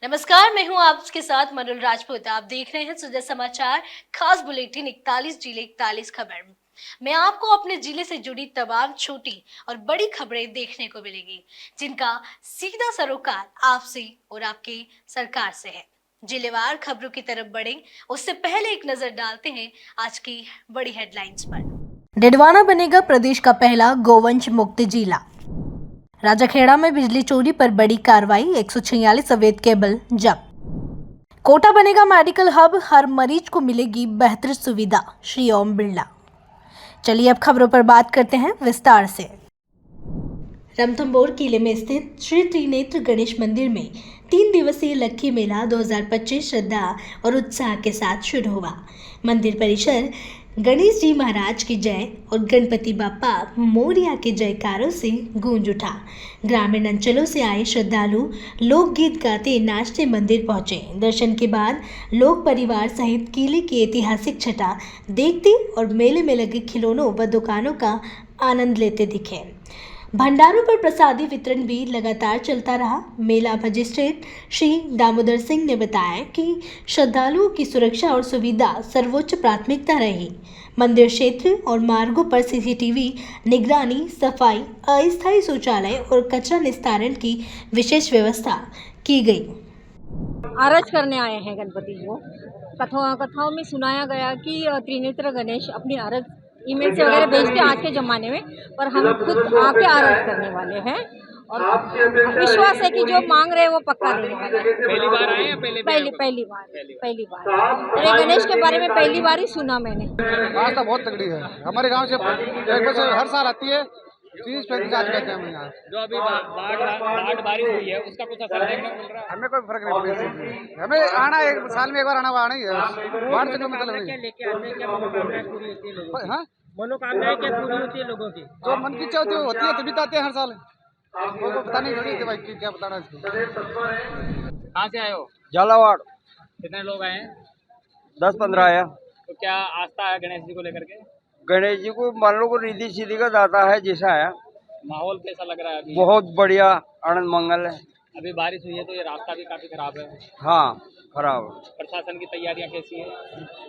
नमस्कार, मैं हूं आपके साथ मनुल राजपूत। आप देख रहे हैं सुबह समाचार खास बुलेटिन 41 जिले 41 खबर। मैं आपको अपने जिले से जुड़ी तमाम छोटी और बड़ी खबरें देखने को मिलेगी, जिनका सीधा सरोकार आपसे और आपके सरकार से है। जिलेवार खबरों की तरफ बढ़े उससे पहले एक नजर डालते हैं आज की बड़ी हेडलाइंस पर। डिडवाना बनेगा प्रदेश का पहला गोवंश मुक्त जिला। राजाखेड़ा में बिजली चोरी पर बड़ी कार्रवाई, 146 अवैध केबल जब्त। कोटा बनेगा मेडिकल हब, हर मरीज को मिलेगी बेहतर सुविधा, श्री ओम बिरला। चलिए अब खबरों पर बात करते हैं विस्तार से। रणथंभौर किले में स्थित श्री त्रिनेत्र गणेश मंदिर में 3 दिवसीय लक्की मेला 2025 श्रद्धा और उत्साह के साथ शुरू हुआ। मंदिर परिसर गणेश जी महाराज की जय और गणपति बाप्पा मोरिया के जयकारों से गूंज उठा। ग्रामीण अंचलों से आए श्रद्धालु लोकगीत गाते नाचते मंदिर पहुंचे। दर्शन के बाद लोग परिवार सहित किले की ऐतिहासिक छटा देखते और मेले में लगे खिलौनों व दुकानों का आनंद लेते दिखे। भंडारों पर प्रसादी वितरण भी लगातार चलता रहा। मेला मजिस्ट्रेट श्री दामोदर सिंह ने बताया कि श्रद्धालुओं की सुरक्षा और सुविधा सर्वोच्च प्राथमिकता रही। मंदिर क्षेत्र और मार्गों पर सीसीटीवी निगरानी, सफाई, अस्थायी शौचालय और कचरा निस्तारण की विशेष व्यवस्था की गई। आरज करने आए हैं गणपति को। कथाओं में सुनाया गया कि त्रिनेत्र गणेश अपनी आरज ईमेल से वगैरह भेजते हैं आज के ज़माने में, पर हम खुद आके आरज करने वाले हैं और विश्वास है कि जो मांग रहे हैं वो पक्का देने वाले हैं। पहली बार आए या पहली बार अरे गणेश के बारे में पहली बार ही सुना मैंने। आस्था बहुत तगड़ी है। हमारे गांव से एक बस हर साल आती है। 30-35 आदमी रहते हैं हम यहाँ। जो अभी बाढ़ बारिश हुई है उसका कुछ असर देखने को मिल रहा है? हमें कोई फर्क नहीं पड़ता। हमें आना एक साल में एक बार आना ही है। बाढ़ से कोई मतलब नहीं। क्या लेके आते हैं? क्या मनोकामनाएं पूरी होती है लोगों की? हाँ, मनोकामनाएं क्या पूरी होती है लोगों की? जो मन की इच्छा होती है तभी तो आते हैं हर साल। वो को पता नहीं थोड़ी थी भाई कि क्या बताना इसको। कहाँ से आए हो? झालावाड़ कितने लोग आए हैं? 10-15 आया। तो क्या आस्था है गणेश जी को लेकर के? गणेश जी को मान लो को रिद्धि सिद्धि का दाता है जैसा है। माहौल कैसा लग रहा है अभी? बहुत बढ़िया, आनंद मंगल है। अभी बारिश हुई है तो ये रास्ता भी काफी खराब है। हाँ, खराब। प्रशासन की तैयारियां कैसी है?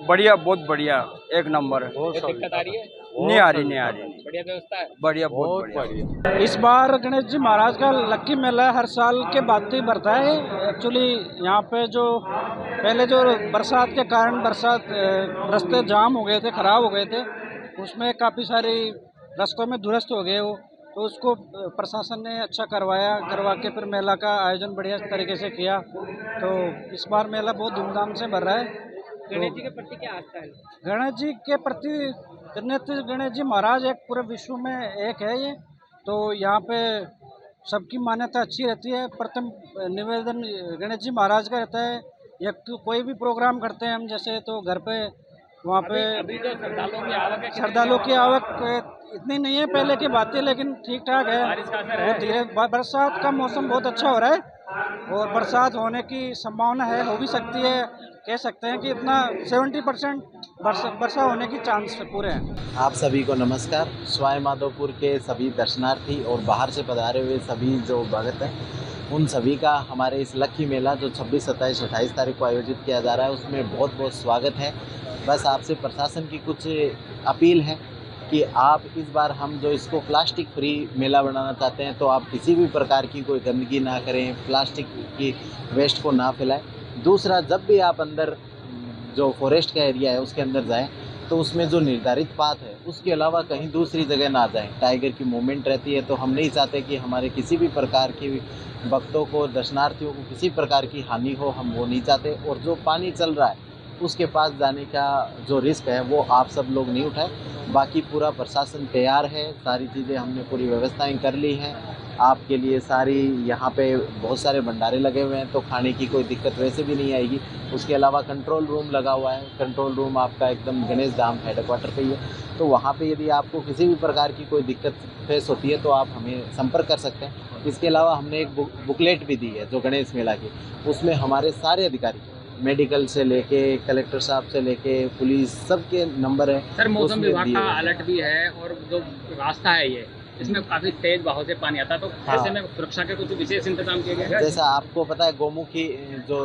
बढ़िया, बहुत बढ़िया, एक नंबर है। कोई दिक्कत आ रही है? नहीं आ रही, नहीं आ रही। बढ़िया व्यवस्था है। बढ़िया, बहुत बढ़िया। इस बार गणेश जी महाराज का लक्की मेला हर साल के बाद ही बढ़ता है। एक्चुअली यहाँ पे जो पहले जो बरसात के कारण रास्ते जाम हो गए थे, खराब हो गए थे, उसमें काफ़ी सारी रास्तों में दुरुस्त हो गए वो, तो उसको प्रशासन ने अच्छा करवा के फिर मेला का आयोजन बढ़िया तरीके से किया। तो इस बार मेला बहुत धूमधाम से भर रहा है। गणेश जी के प्रति क्या आस्था है? गणेश जी के प्रति त्रिनेत्र गणेश जी महाराज एक पूरे विश्व में एक है ये, तो यहाँ पे सबकी मान्यता अच्छी रहती है। प्रथम निवेदन गणेश जी महाराज का रहता है। या तो कोई भी प्रोग्राम करते हैं हम, जैसे तो घर पे वहाँ पे अभी जो श्रद्धालुओं की आवक इतनी नहीं है पहले की बात है, लेकिन ठीक ठाक है। बारिश का असर है? बहुत धीरे बरसात का मौसम बहुत अच्छा हो रहा है और बरसात होने की संभावना है, हो भी सकती है। कह सकते हैं कि इतना 70% वर्षा होने की चांस पूरे हैं। आप सभी को नमस्कार। स्वाय माधोपुर के सभी दर्शनार्थी और बाहर से पधारे हुए सभी जो भगत हैं, उन सभी का हमारे इस लक्की मेला जो 26, 27, 28 तारीख को आयोजित किया जा रहा है उसमें बहुत बहुत स्वागत है। बस आपसे प्रशासन की कुछ अपील है कि आप इस बार हम जो इसको प्लास्टिक फ्री मेला बनाना चाहते हैं, तो आप किसी भी प्रकार की कोई गंदगी ना करें, प्लास्टिक की वेस्ट को ना फैलाएं। दूसरा, जब भी आप अंदर जो फॉरेस्ट का एरिया है उसके अंदर जाएं तो उसमें जो निर्धारित पाथ है उसके अलावा कहीं दूसरी जगह ना जाएं। टाइगर की मूवमेंट रहती है, तो हम नहीं चाहते कि हमारे किसी भी प्रकार की भक्तों को, दर्शनार्थियों को किसी प्रकार की हानि हो, हम वो नहीं चाहते। और जो पानी चल रहा है उसके पास जाने का जो रिस्क है वो आप सब लोग नहीं उठाएं। बाकी पूरा प्रशासन तैयार है, सारी चीज़ें हमने पूरी व्यवस्थाएं कर ली हैं आपके लिए सारी। यहाँ पे बहुत सारे भंडारे लगे हुए हैं, तो खाने की कोई दिक्कत वैसे भी नहीं आएगी। उसके अलावा कंट्रोल रूम लगा हुआ है। कंट्रोल रूम आपका एकदम गणेश धाम हेडक्वार्टर पे ही है, तो वहाँ पे यदि आपको किसी भी प्रकार की कोई दिक्कत फेस होती है तो आप हमें संपर्क कर सकते हैं। इसके अलावा हमने एक बुकलेट भी दी है जो गणेश मेला की, उसमें हमारे सारे अधिकारी, मेडिकल से लेके कलेक्टर साहब से लेके पुलिस, सबके नंबर है। सर, मौसम विभाग का अलर्ट भी है और जो रास्ता है ये इसमें काफी तेज बहाव से पानी आता है, तो हाँ। ऐसे में सुरक्षा के कुछ विशेष इंतजाम किए गए हैं? जैसा आपको पता है गोमुखी जो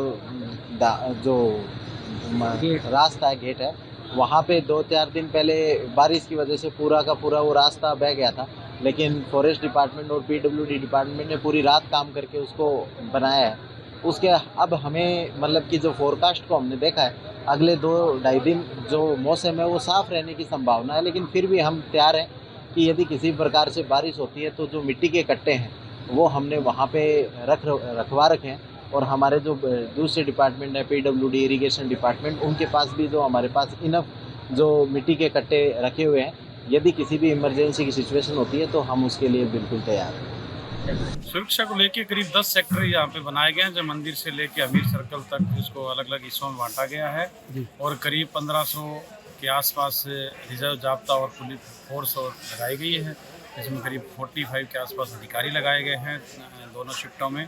रास्ता है, गेट है, वहाँ पे 2-4 दिन पहले बारिश की वजह से पूरा का पूरा वो रास्ता बह गया था, लेकिन फॉरेस्ट डिपार्टमेंट और पीडब्ल्यूडी डिपार्टमेंट ने पूरी रात काम करके उसको बनाया है। उसके अब हमें मतलब कि जो फोरकास्ट को हमने देखा है, अगले 2-2.5 दिन जो मौसम है वो साफ़ रहने की संभावना है, लेकिन फिर भी हम तैयार हैं कि यदि किसी प्रकार से बारिश होती है तो जो मिट्टी के कट्टे हैं वो हमने वहाँ पे रखवा रखे हैं, और हमारे जो दूसरे डिपार्टमेंट है, पीडब्ल्यूडी, इरिगेशन डिपार्टमेंट, उनके पास भी जो हमारे पास इनफ जो मिट्टी के कट्टे रखे हुए हैं, यदि किसी भी इमरजेंसी की सिचुएशन होती है तो हम उसके लिए बिल्कुल तैयार हैं। सुरक्षा को लेके करीब 10 सेक्टर यहाँ पे बनाए गए हैं, जो मंदिर से लेके अमीर सर्कल तक इसको अलग अलग हिस्सों में बांटा गया है, और करीब 1500 के आसपास रिजर्व जाब्ता और पुलिस फोर्स और लगाई गई है। इसमें करीब 45 के आसपास अधिकारी लगाए गए हैं दोनों शिफ्टों में,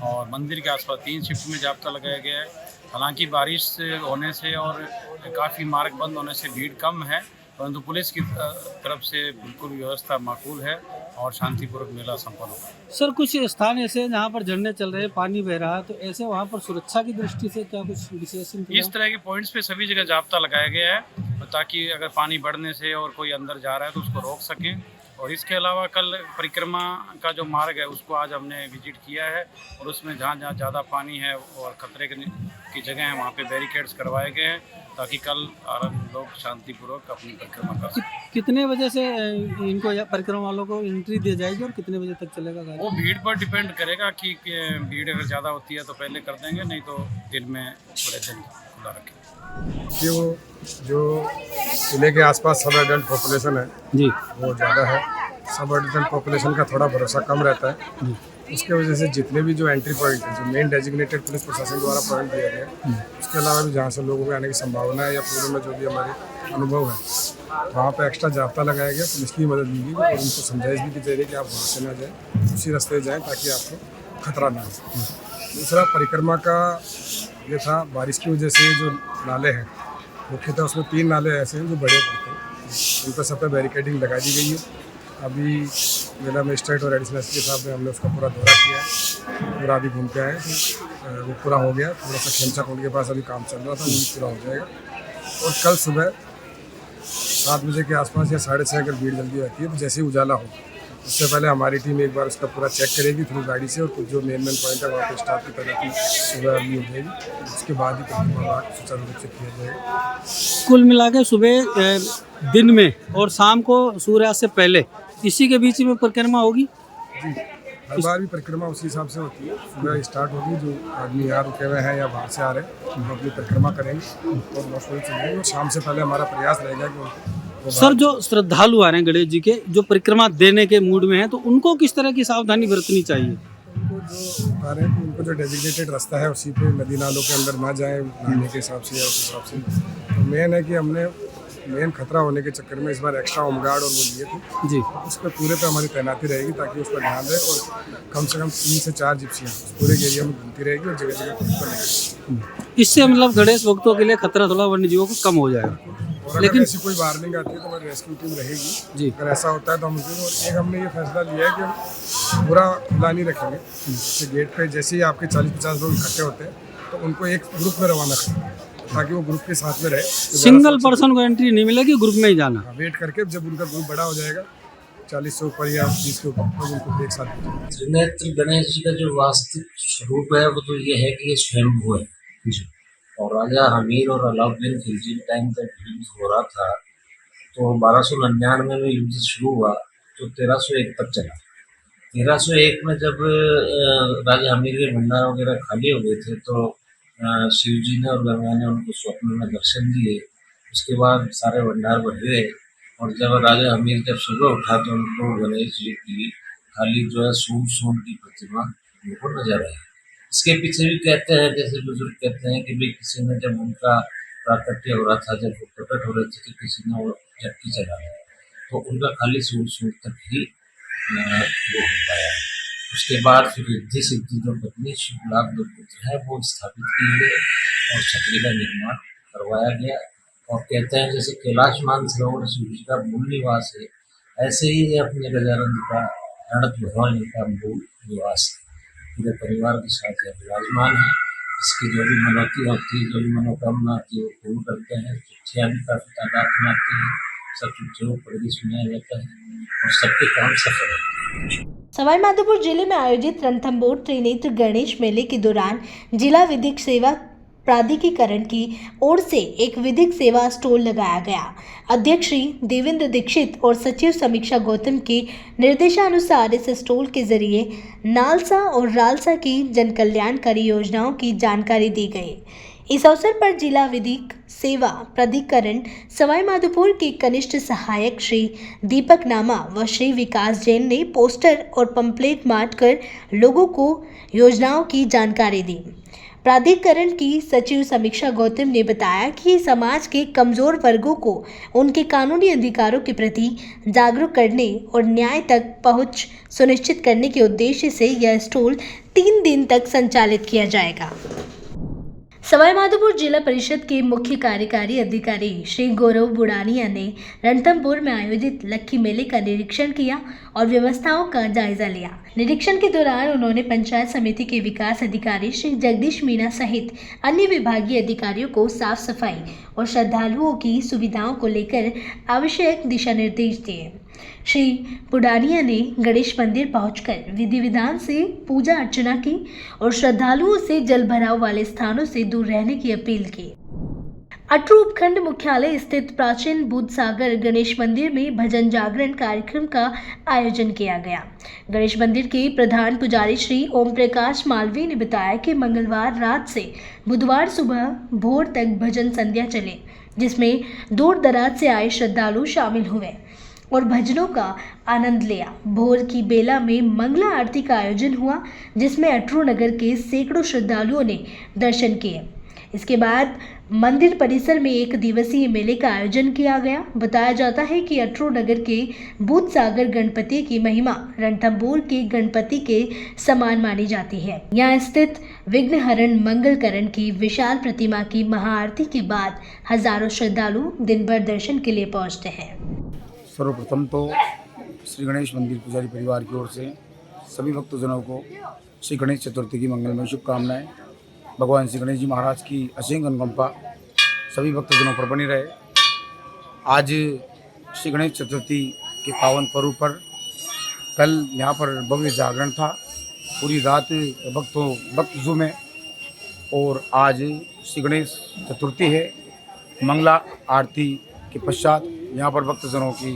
और मंदिर के आसपास 3 शिफ्ट में जाब्ता लगाया गया है। हालांकि बारिश होने से और काफ़ी मार्ग बंद होने से भीड़ कम है, परंतु पुलिस की तरफ से बिल्कुल व्यवस्था माकूल है और शांतिपूर्वक मेला संपन्न होगा। सर, कुछ स्थान ऐसे हैं जहाँ पर झरने चल रहे हैं, पानी बह रहा है, तो ऐसे वहाँ पर सुरक्षा की दृष्टि से क्या कुछ विशेष इस तरह के पॉइंट्स पे सभी जगह जाब्ता लगाया गया है, ताकि अगर पानी बढ़ने से और कोई अंदर जा रहा है तो उसको रोक सकें। और इसके अलावा कल परिक्रमा का जो मार्ग है उसको आज हमने विजिट किया है, और उसमें जहाँ जहाँ ज़्यादा पानी है और खतरे की जगह है वहाँ पे बैरिकेड्स करवाए गए हैं, ताकि कल लोग शांतिपूर्वक अपनी परिक्रमा कर सकें। कितने बजे से इनको परिक्रमा वालों को एंट्री दी जाएगी और कितने बजे तक चलेगा गाड़ी? वो भीड़ पर डिपेंड करेगा कि भीड़ अगर ज़्यादा होती है तो पहले कर देंगे, नहीं तो दिन में पूरे दिन खुला रखेंगे। कि वो जो किले के आसपास सब एडल्ट पॉपुलेशन है जी, वो ज़्यादा है। सब एडल्ट पॉपुलेशन का थोड़ा भरोसा कम रहता है जी। उसके वजह से जितने भी जो एंट्री पॉइंट है, जो मेन डेजिग्नेटेड पुलिस प्रशासन द्वारा पॉइंट दिया गया है, उसके अलावा भी जहाँ से लोगों के आने की संभावना है या पूर्व में जो भी हमारे अनुभव है, वहाँ पे एक्स्ट्रा जाब्ता लगाया गया, पुलिस की मदद ली गई और उनको समझाइश भी दी जा रही है कि आप वहाँ से ना जाएँ, उसी रास्ते जाएँ ताकि आपको खतरा ना हो। दूसरा परिक्रमा का ये था, बारिश की वजह से जो नाले हैं मुख्यतः उसमें 3 नाले ऐसे हैं जो बड़े पड़ते हैं, उन पर सब पे बैरिकेडिंग लगा दी गई है। अभी जिला मजिस्ट्रेट और एडिशनल एसपी साहब ने हमने उसका पूरा दौरा किया है, पूरा अभी घूम के आए, तो वो पूरा हो गया। थोड़ा सा खेमचा कुंड के पास अभी काम चल रहा था, वो भी पूरा हो जाएगा। और कल सुबह 7 बजे के आसपास या 6:30 अगर भीड़ जल्दी रहती है तो जैसे ही उजाला हो उससे पहले हमारी टीम एक बार उसका पूरा चेक करेगी थ्रू गाड़ी से, और कुछ जो मेन पॉइंट है वहाँ पर स्टाफ की तैनाती सुबह अभी हो जाएगी, उसके बाद ही परिक्रमा सुचारू रूप से किया जाएगा। कुल मिला के सुबह दिन में और शाम को सूर्यास्त से पहले इसी के बीच में परिक्रमा होगी जी। हर बार भी परिक्रमा उसी हिसाब से होती है, सुबह स्टार्ट होगी, जो आदमी यहाँ रुके हुए हैं या बाहर से आ रहे हैं वो अपनी परिक्रमा करेंगे और मौसम चलेंगे, और शाम से पहले हमारा प्रयास रहेगा कि सर, जो श्रद्धालु आ रहे हैं गणेश जी के, जो परिक्रमा देने के मूड में हैं, तो उनको किस तरह की सावधानी बरतनी चाहिए? उनको जो आ रहे हैं उनको जो डेजिग्नेटेड रास्ता है उसी पे नदी नालों के अंदर ना जाएं नहाने के हिसाब से या उस हिसाब से। तो मेन है कि हमने मेन खतरा होने के चक्कर में इस बार एक्स्ट्रा होमगार्ड और वो लिए थे जी, उस पर पूरे पे हमारी तैनाती रहेगी ताकि उस पर ध्यान रहे, और कम से कम 3 से 4 जिप्सियाँ पूरे एरिया में घूमती रहेगी और जगह जगह पर रहेगी। इससे मतलब गणेश भक्तों के लिए खतरा थोड़ा वन्य जीवों को कम हो जाएगा। और लेकिन ऐसी कोई वार्निंग आती है तो हमारी रेस्क्यू टीम रहेगी जी। अगर ऐसा होता है तो हम एक हमने ये फैसला लिया है कि हम पूरा खुला नहीं रखेंगे, जैसे गेट पे जैसे ही आपके 40-50 लोग इकट्ठे होते हैं तो उनको एक ग्रुप में रवाना करें ताकि वो ग्रुप के साथ में रहे। सिंगल पर्सन को एंट्री नहीं मिलेगी, ग्रुप में ही जाना। वेट करके जब उनका ग्रुप बड़ा हो जाएगा 40 से ऊपर या 20 के ऊपर तो उनको एक साथ। त्रिनेत्र गणेश जी का जो वास्तविक स्वरूप है वो तो ये है कि ये स्वयंभू है, और राजा हमीर और अलाउद्दीन खिलजी के टाइम तक युद्ध हो रहा था, तो 1299 में युद्ध शुरू हुआ तो 1301 तक चला। 1301 में जब राजा हमीर के भंडार वगैरह खाली हो गए थे तो शिव जी ने और गंगा ने उनको स्वप्न में दर्शन दिए। उसके बाद सारे भंडार भर गए, और जब राजा हमीर जब सुबह उठा तो उनको गणेश जी की खाली जो है सूंड की प्रतिमा उनको नजर आई। इसके पीछे भी कहते हैं, जैसे बुजुर्ग कहते हैं कि भाई किसी ने जब उनका प्राकट्य हो रहा था, जब वो प्रकट हो रहे थे तो किसी ने वो चक्की चलाया तो उनका खाली सूंड तक ही वो हो पाया। उसके बाद फिर रिद्धि सिद्धि जो पत्नी शिवलाभ दो पुत्र है वो स्थापित किए गए और छतरी का निर्माण करवाया गया। और कहते हैं जैसे कैलाश मानसरोवर शिव जी का मूल निवास है, ऐसे ही ये अपने गजानंद का रणत भवन का मूल निवास पूरे परिवार के साथ यह विराजमान है। इसकी जो भी मनौती होती है, जो भी मनोकामना होती है, वो पूर्ण करते हैं। चिट्ठियाँ भी काफ़ी तादाद में आती हैं, सब चिट्ठियों को पढ़ के सुनाया जाता है और सबके काम सफल होते हैं। सवाईमाधोपुर जिले में आयोजित रणथंभौर त्रिनेत्र गणेश मेले के दौरान जिला विधिक सेवा प्राधिकरण की ओर से एक विधिक सेवा स्टॉल लगाया गया। अध्यक्ष श्री देवेंद्र दीक्षित और सचिव समीक्षा गौतम के निर्देशानुसार इस स्टॉल के जरिए नालसा और रालसा की जन कल्याणकारी योजनाओं की जानकारी दी गई। इस अवसर पर जिला विधिक सेवा प्राधिकरण सवाईमाधोपुर के कनिष्ठ सहायक श्री दीपक नामा व श्री विकास जैन ने पोस्टर और पंपलेट बांटकर लोगों को योजनाओं की जानकारी दी। प्राधिकरण की सचिव समीक्षा गौतम ने बताया कि समाज के कमजोर वर्गों को उनके कानूनी अधिकारों के प्रति जागरूक करने और न्याय तक पहुंच सुनिश्चित करने के उद्देश्य से यह स्टॉल 3 दिन तक संचालित किया जाएगा। सवाईमाधोपुर जिला परिषद के मुख्य कार्यकारी अधिकारी श्री गौरव बुड़ानिया ने रणथंभौर में आयोजित लक्की मेले का निरीक्षण किया और व्यवस्थाओं का जायजा लिया। निरीक्षण के दौरान उन्होंने पंचायत समिति के विकास अधिकारी श्री जगदीश मीणा सहित अन्य विभागीय अधिकारियों को साफ सफाई और श्रद्धालुओं की सुविधाओं को लेकर आवश्यक दिशा निर्देश दिए। श्री पुडानिया ने गणेश मंदिर पहुंचकर विधि विधान से पूजा अर्चना की और श्रद्धालुओं से जल भराव वाले स्थानों से दूर रहने की अपील की। अटरू उपखंड मुख्यालय स्थित प्राचीन बुद्ध सागर गणेश मंदिर में भजन जागरण कार्यक्रम का आयोजन किया गया। गणेश मंदिर के प्रधान पुजारी श्री ओम प्रकाश मालवीय ने बताया कि मंगलवार रात से बुधवार सुबह भोर तक भजन संध्या चले, जिसमें दूर दराज से आए श्रद्धालु शामिल हुए और भजनों का आनंद लिया। भोर की बेला में मंगला आरती का आयोजन हुआ, जिसमें अटरू नगर के सैकड़ों श्रद्धालुओं ने दर्शन किए। इसके बाद मंदिर परिसर में 1 दिवसीय मेले का आयोजन किया गया। बताया जाता है कि अटरू नगर के बुद्ध सागर गणपति की महिमा रणथंभौर के गणपति के समान मानी जाती है। यहाँ स्थित विघ्नहरण मंगलकरण की विशाल प्रतिमा की महाआरती के बाद हजारों श्रद्धालु दिन भर दर्शन के लिए पहुँचते हैं। सर्वप्रथम तो श्री गणेश मंदिर पुजारी परिवार की ओर से सभी भक्तजनों को श्री गणेश चतुर्थी की मंगलमय शुभकामनाएं। भगवान श्री गणेश जी महाराज की असीम अनुकंपा सभी भक्तजनों पर बनी रहे। आज श्री गणेश चतुर्थी के पावन पर्व पर कल यहाँ पर भव्य जागरण था, पूरी रात भक्त झूमे और आज श्री गणेश चतुर्थी है। मंगला आरती के पश्चात यहाँ पर भक्तजनों की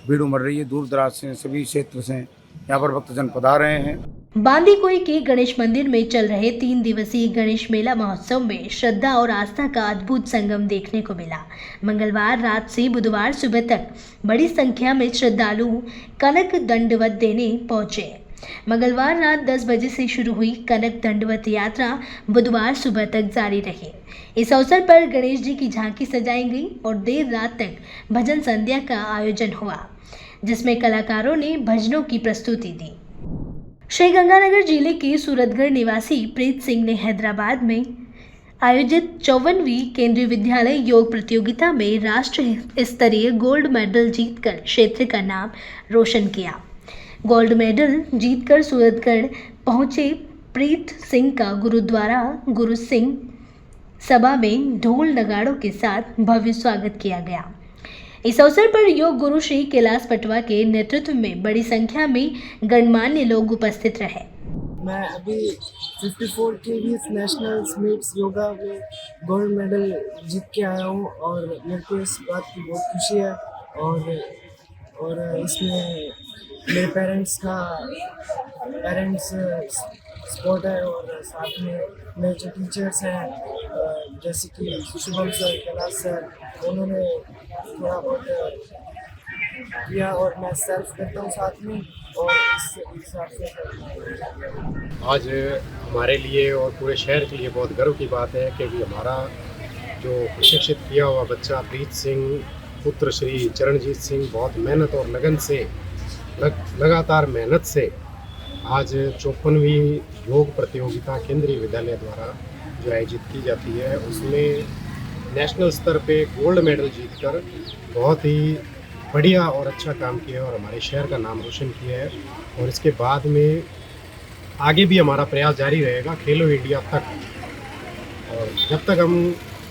भीड़ उमड़ रही है। दूर दराज से सभी क्षेत्र से यहाँ पर भक्तजन पधार रहे हैं। बांदीकुई के गणेश मंदिर में चल रहे 3 दिवसीय गणेश मेला महोत्सव में श्रद्धा और आस्था का अद्भुत संगम देखने को मिला। मंगलवार रात से बुधवार सुबह तक बड़ी संख्या में श्रद्धालु कनक दंडवत देने पहुंचे। मंगलवार रात 10 बजे से शुरू हुई कनक दंडवत यात्रा बुधवार सुबह तक जारी रही। इस अवसर पर गणेश जी की झांकी सजाई गई और देर रात तक भजन संध्या का आयोजन हुआ, जिसमें कलाकारों ने भजनों की प्रस्तुति दी। श्रीगंगानगर जिले के सूरतगढ़ निवासी प्रीत सिंह ने हैदराबाद में आयोजित 54वीं केंद्रीय विद्यालय योग प्रतियोगिता में राष्ट्र स्तरीय गोल्ड मेडल जीतकर क्षेत्र का नाम रोशन किया। गोल्ड मेडल जीतकर सूरतगढ़ पहुंचे प्रीत सिंह का गुरुद्वारा गुरु सिंह सभा में ढोल नगाड़ों के साथ भव्य स्वागत किया गया। इस अवसर पर योग गुरु श्री कैलाश पटवा के नेतृत्व में बड़ी संख्या में गणमान्य लोग उपस्थित रहे। मैं अभी 54 KGs नेशनल मीट्स योगा में गोल्ड मेडल जीत के आया हूँ और मेरे को इस बात की बहुत खुशी है और इसमें मेरे पेरेंट्स सपोर्ट है और साथ में मेरे जो टीचर्स हैं जैसे कि शुभम सर, कैलाश सर, उन्होंने थोड़ा बहुत किया और मैं सेल्फ करता हूँ साथ में और इस हिसाब से। आज हमारे लिए और पूरे शहर के लिए बहुत गर्व की बात है कि हमारा जो प्रशिक्षित किया हुआ बच्चा प्रीत सिंह पुत्र श्री चरणजीत सिंह बहुत मेहनत और लगन से लगातार मेहनत से आज 54वीं योग प्रतियोगिता केंद्रीय विद्यालय द्वारा जो आयोजित की जाती है उसमें नेशनल स्तर पे गोल्ड मेडल जीतकर बहुत ही बढ़िया और अच्छा काम किया है और हमारे शहर का नाम रोशन किया है। और इसके बाद में आगे भी हमारा प्रयास जारी रहेगा खेलो इंडिया तक। और जब तक हम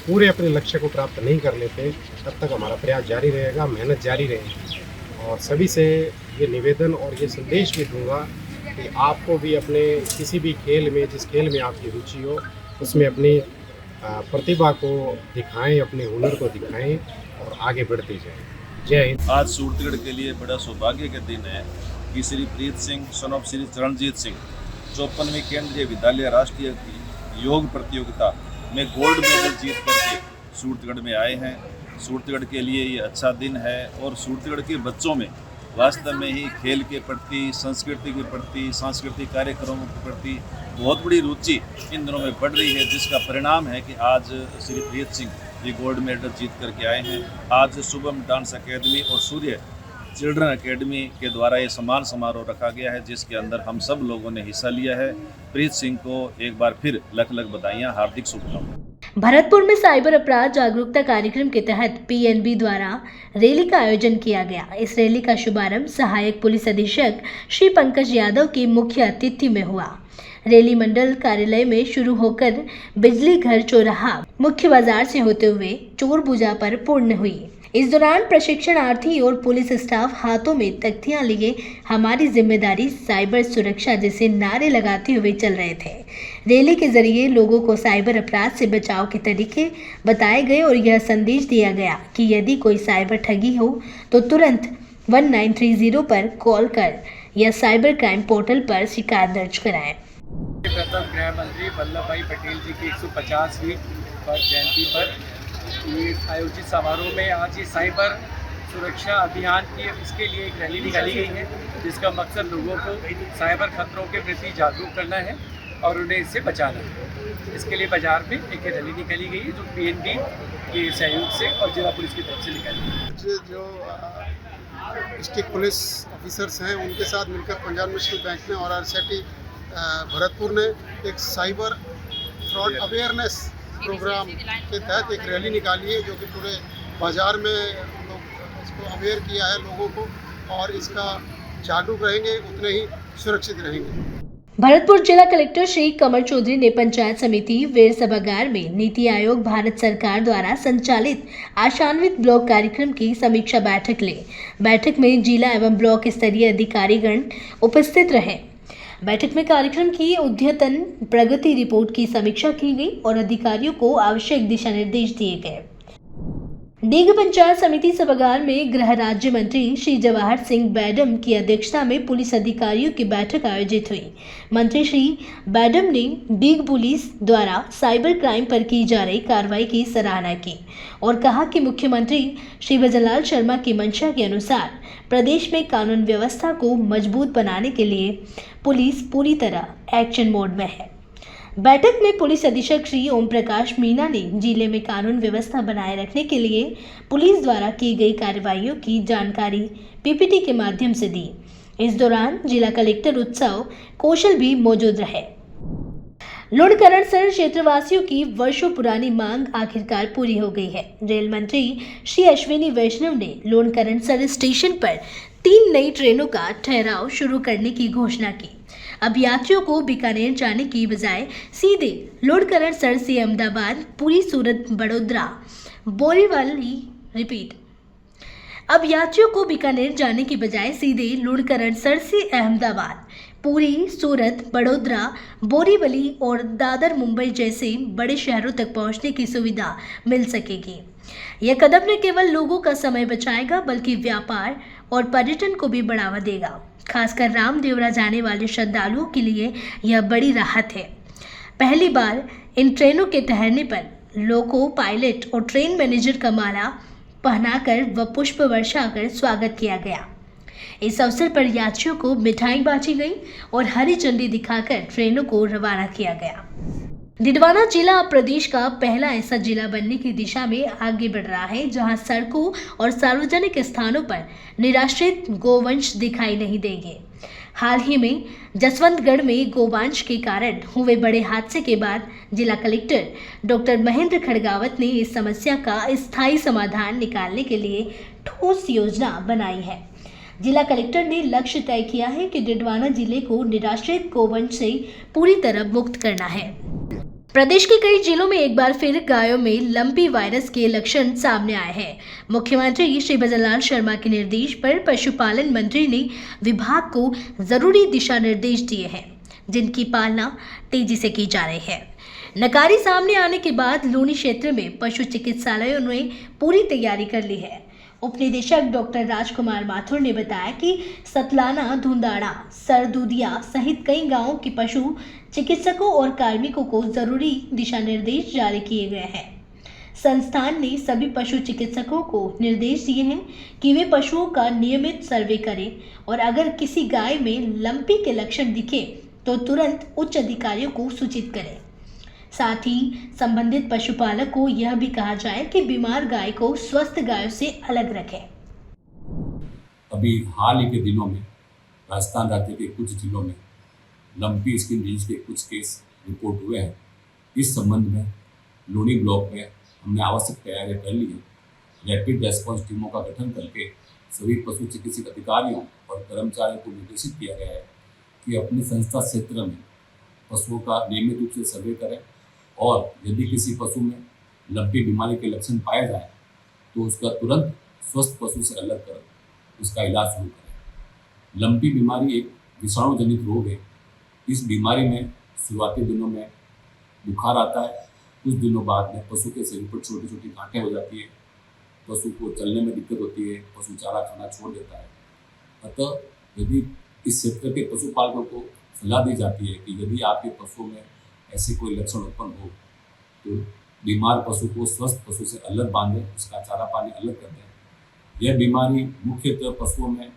पूरे अपने लक्ष्य को प्राप्त नहीं कर लेते तब तक हमारा प्रयास जारी रहेगा, मेहनत जारी रहेगी। और सभी से ये निवेदन और ये संदेश भी दूंगा कि आपको भी अपने किसी भी खेल में, जिस खेल में आपकी रुचि हो, उसमें अपनी प्रतिभा को दिखाएं, अपने हुनर को दिखाएं और आगे बढ़ते जाएं। जय हिंद। आज सूरतगढ़ के लिए बड़ा सौभाग्य का दिन है कि श्री प्रीत सिंह सन ऑफ श्री चरणजीत सिंह 54वीं केंद्रीय विद्यालय राष्ट्रीय योग प्रतियोगिता में गोल्ड मेडल जीत करके सूरतगढ़ में आए हैं। सूरतगढ़ के लिए ये अच्छा दिन है और सूरतगढ़ के बच्चों में वास्तव में ही खेल के प्रति, संस्कृति के प्रति, सांस्कृतिक कार्यक्रमों के प्रति बहुत बड़ी रुचि इन दिनों में बढ़ रही है, जिसका परिणाम है कि आज श्री प्रीत सिंह ये गोल्ड मेडल जीत करके आए हैं। आज शुभम डांस अकेडमी और सूर्य चिल्ड्रन अकेडमी के द्वारा ये सम्मान समारोह रखा गया है, जिसके अंदर हम सब लोगों ने हिस्सा लिया है। प्रीत सिंह को एक बार फिर लख लख बधाइयाँ, हार्दिक शुभकामनाएं। भरतपुर में साइबर अपराध जागरूकता कार्यक्रम के तहत पीएनबी द्वारा रैली का आयोजन किया गया। इस रैली का शुभारंभ सहायक पुलिस अधीक्षक श्री पंकज यादव की मुख्य अतिथि में हुआ। रैली मंडल कार्यालय में शुरू होकर बिजली घर चौराहा मुख्य बाजार से होते हुए चोरबुजा पर पूर्ण हुई। इस दौरान प्रशिक्षणार्थी और पुलिस स्टाफ हाथों में तख्तियां लिए हमारी जिम्मेदारी साइबर सुरक्षा जैसे नारे लगाते हुए चल रहे थे। रैली के जरिए लोगों को साइबर अपराध से बचाव के तरीके बताए गए और यह संदेश दिया गया कि यदि कोई साइबर ठगी हो तो तुरंत 1930 पर कॉल कर या साइबर क्राइम पोर्टल पर शिकायत दर्ज कराएं। प्रथम गृह मंत्री वल्लभ भाई पटेल जी की 150वीं जयंती पर ये आयोजित समारोह में आज ये साइबर सुरक्षा अभियान की इसके लिए एक रैली निकाली गई है, जिसका मकसद लोगों को साइबर खतरों के प्रति जागरूक करना है और उन्हें इससे बचाना है। इसके लिए बाजार में एक रैली निकाली गई है जो पीएनबी के सहयोग से और जिला पुलिस की तरफ से निकाली गई। जो डिस्ट्रिक्ट पुलिस ऑफिसर्स हैं उनके साथ मिलकर पंजाब नेशनल बैंक ने और आरसीटी भरतपुर ने एक साइबर फ्रॉड अवेयरनेस प्रोग्राम के तहत एक रैली निकाली है, जो कि पूरे बाज़ार में लोग इसको अवेयर किया है लोगों को, और इसका जागरूक रहेंगे उतने ही सुरक्षित रहेंगे। भरतपुर जिला कलेक्टर श्री कमल चौधरी ने पंचायत समिति वेर सभागार में नीति आयोग भारत सरकार द्वारा संचालित आशान्वित ब्लॉक कार्यक्रम की समीक्षा बैठक ली। बैठक में जिला एवं ब्लॉक स्तरीय अधिकारीगण उपस्थित रहे। बैठक में कार्यक्रम की अद्यतन प्रगति रिपोर्ट की समीक्षा की गई और अधिकारियों को आवश्यक दिशा निर्देश दिए गए। डीग पंचायत समिति सभागार में गृह राज्य मंत्री श्री जवाहर सिंह बैडम की अध्यक्षता में पुलिस अधिकारियों की बैठक आयोजित हुई। मंत्री श्री बैडम ने डीग पुलिस द्वारा साइबर क्राइम पर की जा रही कार्रवाई की सराहना की और कहा कि मुख्यमंत्री श्री भजनलाल शर्मा की मंशा के अनुसार प्रदेश में कानून व्यवस्था को मजबूत बनाने के लिए पुलिस पूरी तरह एक्शन मोड में है। बैठक में पुलिस अधीक्षक श्री ओम प्रकाश मीना ने जिले में कानून व्यवस्था बनाए रखने के लिए पुलिस द्वारा की गई कार्रवाइयों की जानकारी पीपीटी के माध्यम से दी। इस दौरान जिला कलेक्टर उत्सव कौशल भी मौजूद रहे। लुणकरणसर क्षेत्रवासियों की वर्षों पुरानी मांग आखिरकार पूरी हो गई है। रेल मंत्री श्री अश्विनी वैष्णव ने लुणकरणसर स्टेशन पर 3 नई ट्रेनों का ठहराव शुरू करने की घोषणा की। अब यात्रियों को बीकानेर जाने की बजाय सीधे लुणकरणसर से अहमदाबाद, पुरी, सूरत, बड़ोदरा, बोरीवली रिपीट। अब यात्रियों को बीकानेर जाने की बजाय सीधे लुणकरणसर से अहमदाबाद, पुरी, सूरत, बड़ोदरा, बोरीवली और दादर, मुंबई जैसे बड़े शहरों तक पहुंचने की सुविधा मिल सकेगी। यह कदम न केवल लोगों का समय बचाएगा बल्कि व्यापार और पर्यटन को भी बढ़ावा देगा। खासकर रामदेवरा जाने वाले श्रद्धालुओं के लिए यह बड़ी राहत है। पहली बार इन ट्रेनों के ठहरने पर लोको पायलट और ट्रेन मैनेजर का माला पहनाकर व पुष्प वर्षा कर स्वागत किया गया। इस अवसर पर यात्रियों को मिठाई बांटी गई और हरी झंडी दिखाकर ट्रेनों को रवाना किया गया। डिडवाना जिला अब प्रदेश का पहला ऐसा जिला बनने की दिशा में आगे बढ़ रहा है जहां सड़कों और सार्वजनिक स्थानों पर निराश्रित गोवंश दिखाई नहीं देंगे। हाल ही में जसवंतगढ़ में गोवंश के कारण हुए बड़े हादसे के बाद जिला कलेक्टर डॉक्टर महेंद्र खड़गावत ने इस समस्या का स्थायी समाधान निकालने के लिए ठोस योजना बनाई है। जिला कलेक्टर ने लक्ष्य तय किया है कि डिडवाना जिले को निराश्रित गोवंश से पूरी तरह मुक्त करना है। प्रदेश के कई जिलों में एक बार फिर गायों में लंपी वायरस के लक्षण सामने आए हैं। मुख्यमंत्री श्री भजनलाल शर्मा के निर्देश पर पशुपालन मंत्री ने विभाग को जरूरी दिशा निर्देश दिए हैं, जिनकी पालना तेजी से की जा रही है। नकारी सामने आने के बाद लूनी क्षेत्र में पशु चिकित्सालयों ने पूरी तैयारी कर ली है। उप निदेशक डॉक्टर राजकुमार माथुर ने बताया कि सतलाना, धुंदाड़ा, सरदूदिया सहित कई गांवों के पशु चिकित्सकों और कार्मिकों को जरूरी दिशा निर्देश जारी किए गए हैं। संस्थान ने सभी पशु चिकित्सकों को निर्देश दिए हैं कि वे पशुओं का नियमित सर्वे करें और अगर किसी गाय में लंपी के लक्षण दिखे तो तुरंत उच्च अधिकारियों को सूचित करें। साथ ही संबंधित पशुपालक को यह भी कहा जाए कि बीमार गाय को स्वस्थ गायों से अलग रखें। अभी हाल ही के दिनों में राजस्थान राज्य के कुछ जिलों में लंपी स्किन डिजीज के कुछ केस रिपोर्ट हुए हैं। इस संबंध में लूनी ब्लॉक में हमने आवश्यक तैयारियां कर ली हैं। रैपिड रेस्पॉन्स टीमों का गठन करके सभी पशु चिकित्सक अधिकारियों और कर्मचारियों को निर्देशित किया गया है कि अपनी संस्था क्षेत्र में पशुओं का नियमित रूप से सर्वे करें और यदि किसी पशु में लंपी बीमारी के लक्षण पाए जाए तो उसका तुरंत स्वस्थ पशु से अलग कर उसका इलाज शुरू करें। लंपी बीमारी एक विषाणु जनित रोग है। इस बीमारी में शुरुआती दिनों में बुखार आता है, कुछ दिनों बाद में पशु के शरीर पर छोटी छोटी गांठें हो जाती है, पशु को चलने में दिक्कत होती है, पशु चारा खाना छोड़ देता है। अतः यदि इस क्षेत्र के पशुपालकों को सलाह दी जाती है कि यदि आपके पशुओं में ऐसे कोई लक्षण उत्पन्न हो तो बीमार पशु को स्वस्थ पशु से अलग बांधें, उसका चारा पानी अलग कर दें। यह बीमारी मुख्यतः पशुओं में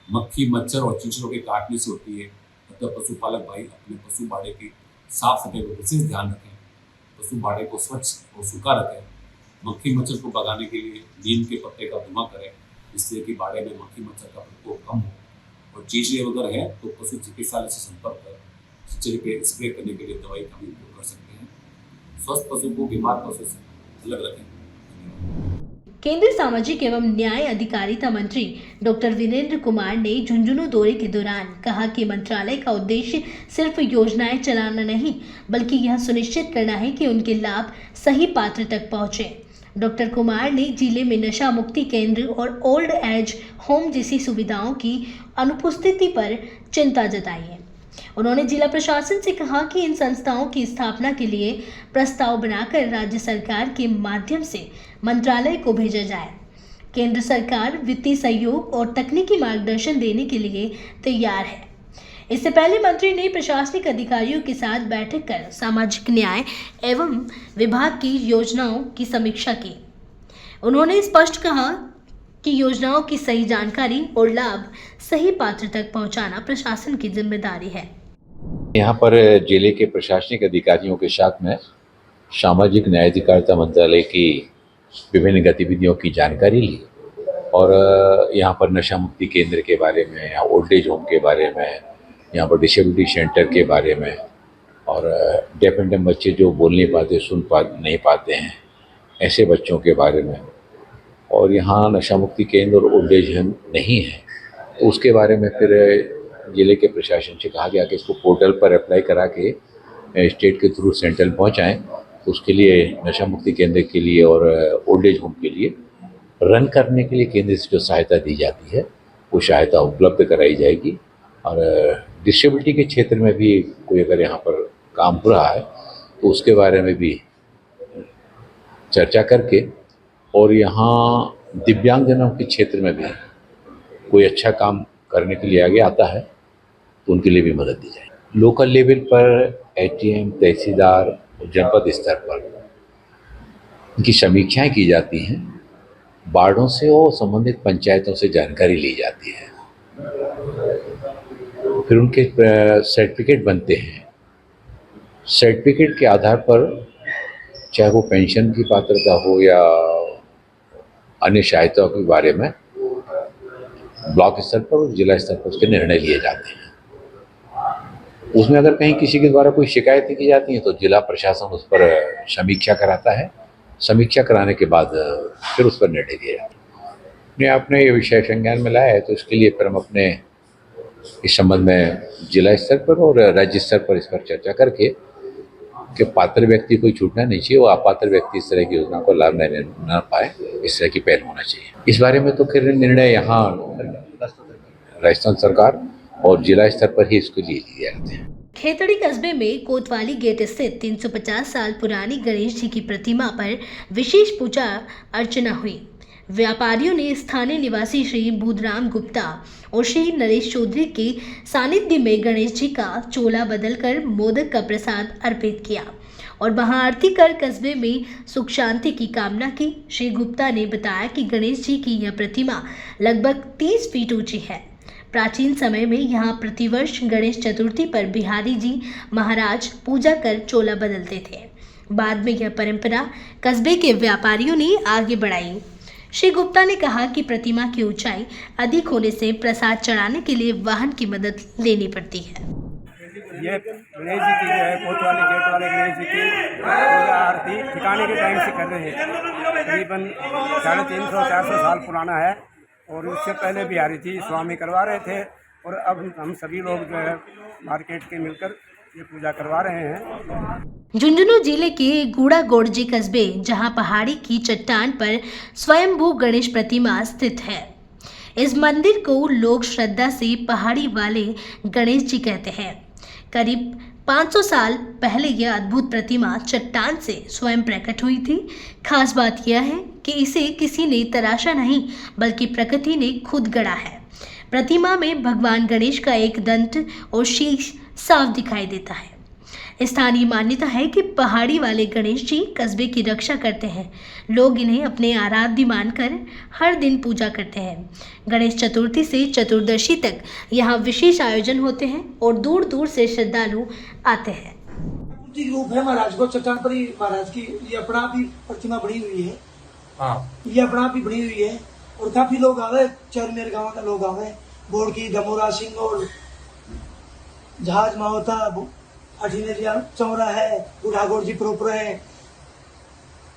मक्खी, मच्छर और चींटियों के काटने से होती है। अतः पशुपालक भाई अपने पशु बाड़े की साफ सफाई पर विशेष ध्यान रखें, पशु बाड़े को स्वच्छ और सूखा रखें। मक्खी मच्छर को भगाने के लिए नीम के पत्ते का धुआं करें, जिससे कि बाड़े में मक्खी मच्छर का प्रकोप कम हो। और चींटियाँ वगैरह है तो पशु चिकित्सालय से संपर्क कर चिचरे के स्प्रे करने के लिए दवाई का भी उपयोग कर सकते हैं। स्वस्थ पशु को बीमार पशु से अलग रखें। केंद्रीय सामाजिक एवं न्याय अधिकारिता मंत्री डॉक्टर वीरेंद्र कुमार ने झुंझुनू दौरे के दौरान कहा कि मंत्रालय का उद्देश्य सिर्फ योजनाएं चलाना नहीं, बल्कि यह सुनिश्चित करना है कि उनके लाभ सही पात्र तक पहुंचे। डॉक्टर कुमार ने जिले में नशा मुक्ति केंद्र और ओल्ड एज होम जैसी सुविधाओं की अनुपस्थिति पर चिंता जताई है। उन्होंने जिला प्रशासन से कहा कि इन संस्थाओं की स्थापना के लिए प्रस्ताव बनाकर राज्य सरकार के माध्यम से मंत्रालय को भेजा जाए। केंद्र सरकार वित्तीय सहयोग और तकनीकी मार्गदर्शन देने के लिए तैयार है। इससे पहले मंत्री ने प्रशासनिक अधिकारियों के साथ बैठक कर सामाजिक न्याय एवं विभाग की योजनाओं की समीक्षा की। उन्होंने स्पष्ट कहा कि योजनाओं की सही जानकारी और लाभ सही पात्र तक पहुंचाना प्रशासन की जिम्मेदारी है। यहाँ पर जिले के प्रशासनिक अधिकारियों के साथ में सामाजिक न्याय अधिकारिता मंत्रालय की विभिन्न गतिविधियों की जानकारी ली और यहाँ पर नशा मुक्ति केंद्र के बारे में, या ओल्ड एज होम के बारे में, यहाँ पर डिसेबिलिटी सेंटर के बारे में और डेफ एंड डम बच्चे जो बोल नहीं पाते, नहीं पाते हैं, ऐसे बच्चों के बारे में, और यहाँ नशा मुक्ति केंद्र और ओल्ड एज होम नहीं है तो उसके बारे में फिर जिले के प्रशासन से कहा गया कि इसको पोर्टल पर अप्लाई करा के स्टेट के थ्रू सेंट्रल पहुँचाएँ। तो उसके लिए नशा मुक्ति केंद्र के लिए और ओल्ड एज होम के लिए रन करने के लिए केंद्र से जो सहायता दी जाती है वो सहायता उपलब्ध कराई जाएगी। और डिसेबिलिटी के क्षेत्र में भी कोई अगर यहाँ पर काम हो रहा है तो उसके बारे में भी चर्चा करके, और यहाँ दिव्यांगजनों के क्षेत्र में भी कोई अच्छा काम करने के लिए आगे आता है तो उनके लिए भी मदद दी जाए। लोकल लेवल पर एटीएम, तहसीलदार और जनपद स्तर पर इनकी समीक्षाएं की जाती हैं, वार्डों से और संबंधित पंचायतों से जानकारी ली जाती है, फिर उनके सर्टिफिकेट बनते हैं। सर्टिफिकेट के आधार पर चाहे वो पेंशन की पात्रता हो या अन्य सहायताओं के बारे में ब्लॉक स्तर पर और जिला स्तर पर उसके निर्णय लिए जाते हैं। उसमें अगर कहीं किसी के द्वारा कोई शिकायतें की जाती हैं तो जिला प्रशासन उस पर समीक्षा कराता है। समीक्षा कराने के बाद फिर उस पर निर्णय लिया जाता है। अपने आपने ये विषय संज्ञान में लाया है तो इसके लिए फिर हम अपने इस संबंध में जिला स्तर पर और राज्य स्तर पर इस पर चर्चा करके कि पात्र व्यक्ति कोई छूटना नहीं चाहिए, वो अपात्र व्यक्ति इस तरह की योजना को लाभ न पाए, इस तरह की पहल होना चाहिए। इस बारे में तो फिर निर्णय यहाँ राजस्थान सरकार और जिला स्तर पर ही इसको लिए जाते हैं। खेतड़ी कस्बे में कोतवाली गेट स्थित 350 साल पुरानी गणेश जी की प्रतिमा पर विशेष पूजा अर्चना हुई। व्यापारियों ने स्थानीय निवासी श्री बुधराम गुप्ता और श्री नरेश चौधरी के सानिध्य में गणेश जी का चोला बदलकर मोदक का प्रसाद अर्पित किया और महाआरती कर कस्बे में सुख शांति की कामना की। श्री गुप्ता ने बताया कि गणेश जी की यह प्रतिमा लगभग 30 फीट ऊंची है। प्राचीन समय में यहाँ प्रतिवर्ष गणेश चतुर्थी पर बिहारी जी महाराज पूजा कर चोला बदलते थे। बाद में यह परंपरा कस्बे के व्यापारियों ने आगे बढ़ाई। श्री गुप्ता ने कहा कि प्रतिमा की ऊंचाई अधिक होने से प्रसाद चढ़ाने के लिए वाहन की मदद लेनी पड़ती है। ये गणेश जी की जो है कोतवाली गेट वाले गणेश जी की पूजा आरती ठिकाने के टाइम से कर रहे हैं। करीबन 350-400 साल पुराना है और उससे पहले बिहारी जी स्वामी करवा रहे थे और अब हम सभी लोग जो है मार्केट के मिलकर ये पूजा करवा रहे हैं। झुंझुनू जिले के गूढ़ागोड़जी कस्बे जहां पहाड़ी की चट्टान पर स्वयंभू गणेश प्रतिमा स्थित है। इस मंदिर को लोग श्रद्धा से पहाड़ी वाले गणेश जी कहते हैं। करीब 500 साल पहले यह अद्भुत प्रतिमा चट्टान से स्वयं प्रकट हुई थी। खास बात यह है कि इसे किसी ने तराशा नहीं बल्कि प्रकृति ने खुद गढ़ा है। प्रतिमा में भगवान गणेश का एक दंत और शीश साफ दिखाई देता है। स्थानीय मान्यता है कि पहाड़ी वाले गणेश जी कस्बे की रक्षा करते हैं। लोग इन्हें अपने आराध्य मानकर हर दिन पूजा करते हैं। गणेश चतुर्थी से चतुर्दशी तक यहाँ विशेष आयोजन होते हैं और दूर दूर से श्रद्धालु आते हैं। रूप है महाराज को चट्टान पर ही महाराज की ये अपना भी प्रतिमा बनी हुई है। ये अपना भी बनी हुई है और काफी लोग आवे, चरमेर गांव का लोग आवे, बोर्ड की दमोरा सिंह और जहाज मावता अठीनेलिया चौरा है, गूढ़ागोड़ जी प्रोपर है,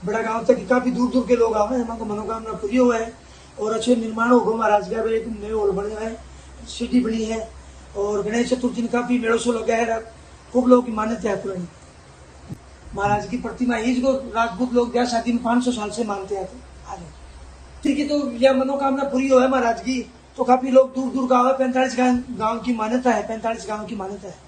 बड़ा गांव तक काफी दूर दूर के लोग आवे। हमारे मनोकामना पूरी हुआ है और अच्छे निर्माण हो गो। महाराज का एक नए हॉल बने है, सिटी बनी है और गणेश चतुर्थी में काफी मेड़ो सो लगा है। खूब लोगों की मान्यता है पुरानी। महाराज की प्रतिमा ही जो राजपूत लोग ब्याह शादी में 500 साल से मानते आते आगे। ठीक है, तो यह मनोकामना पूरी हो है महाराज की, तो काफी लोग दूर दूर का आवे। 45 गांव की मान्यता है, 45 गांव की मान्यता है,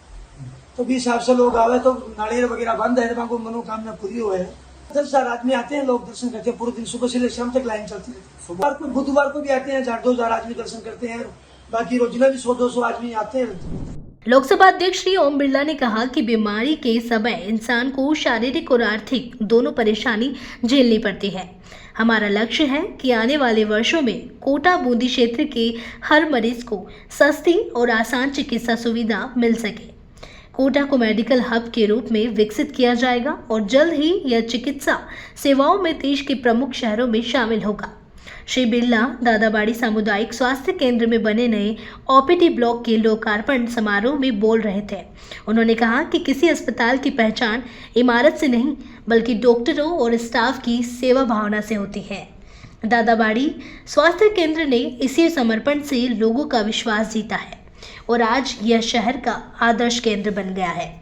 तो 20 हिसाब से लोग आवे तो नारियल वगैरह बंद है, तो मनोकामना पूरी हो है। 10 हजार आदमी आते हैं, लोग दर्शन करते हैं। पूरे दिन सुबह से लेकर शाम तक लाइन चलती है। सोमवार को बुधवार को भी आते हैं, 1000-2000 आदमी दर्शन करते हैं। बाकी रोजाना भी 100-200 आदमी आते हैं। लोकसभा अध्यक्ष श्री ओम बिरला ने कहा कि बीमारी के समय इंसान को शारीरिक और आर्थिक दोनों परेशानी झेलनी पड़ती है। हमारा लक्ष्य है कि आने वाले वर्षों में कोटा बूंदी क्षेत्र के हर मरीज को सस्ती और आसान चिकित्सा सुविधा मिल सके। कोटा को मेडिकल हब के रूप में विकसित किया जाएगा और जल्द ही यह चिकित्सा सेवाओं में देश के प्रमुख शहरों में शामिल होगा। श्री बिरला दादाबाड़ी सामुदायिक स्वास्थ्य केंद्र में बने नए ओपीडी ब्लॉक के लोकार्पण समारोह में बोल रहे थे। उन्होंने कहा कि किसी अस्पताल की पहचान इमारत से नहीं बल्कि डॉक्टरों और स्टाफ की सेवा भावना से होती है। दादाबाड़ी स्वास्थ्य केंद्र ने इसी समर्पण से लोगों का विश्वास जीता है और आज यह शहर का आदर्श केंद्र बन गया है।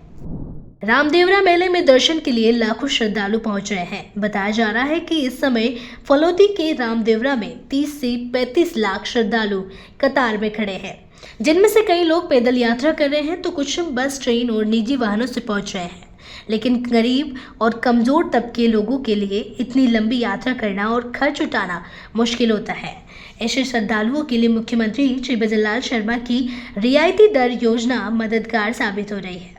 रामदेवरा मेले में दर्शन के लिए लाखों श्रद्धालु पहुंच रहे हैं। बताया जा रहा है कि इस समय फलोदी के रामदेवरा में 30 से 35 लाख श्रद्धालु कतार में खड़े हैं, जिनमें से कई लोग पैदल यात्रा कर रहे हैं तो कुछ बस, ट्रेन और निजी वाहनों से पहुंच रहे हैं। लेकिन गरीब और कमजोर तबके लोगों के लिए इतनी लंबी यात्रा करना और खर्च उठाना मुश्किल होता है। ऐसे श्रद्धालुओं के लिए मुख्यमंत्री श्री भजनलाल शर्मा की रियायती दर योजना मददगार साबित हो रही है।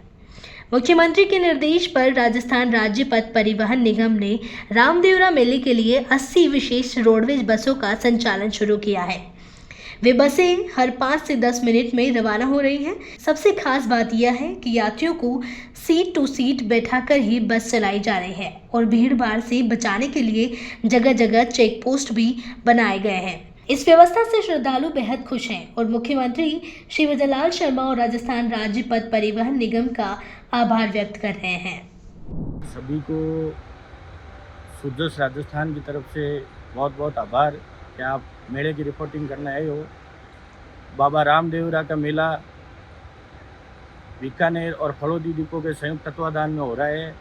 मुख्यमंत्री के निर्देश पर राजस्थान राज्य पथ परिवहन निगम ने रामदेवरा मेले के लिए 80 विशेष रोडवेज बसों का संचालन शुरू किया है। वे बसें हर 5 से 10 मिनट में रवाना हो रही हैं। सबसे खास बात यह है कि यात्रियों को सीट टू सीट बैठाकर ही बस चलाई जा रही है और भीड़ भाड़ से बचाने के लिए जगह जगह चेक पोस्ट भी बनाए गए हैं। इस व्यवस्था से श्रद्धालु बेहद खुश हैं और मुख्यमंत्री श्री विजयलाल शर्मा और राजस्थान राज्य पथ परिवहन निगम का आभार व्यक्त कर रहे हैं। सभी को सुदर्श राजस्थान की तरफ से बहुत बहुत आभार कि आप मेले की रिपोर्टिंग करने आए हो। बाबा रामदेवरा का मेला बीकानेर और फलोदी डिपो के संयुक्त तत्वाधान में हो रहा है।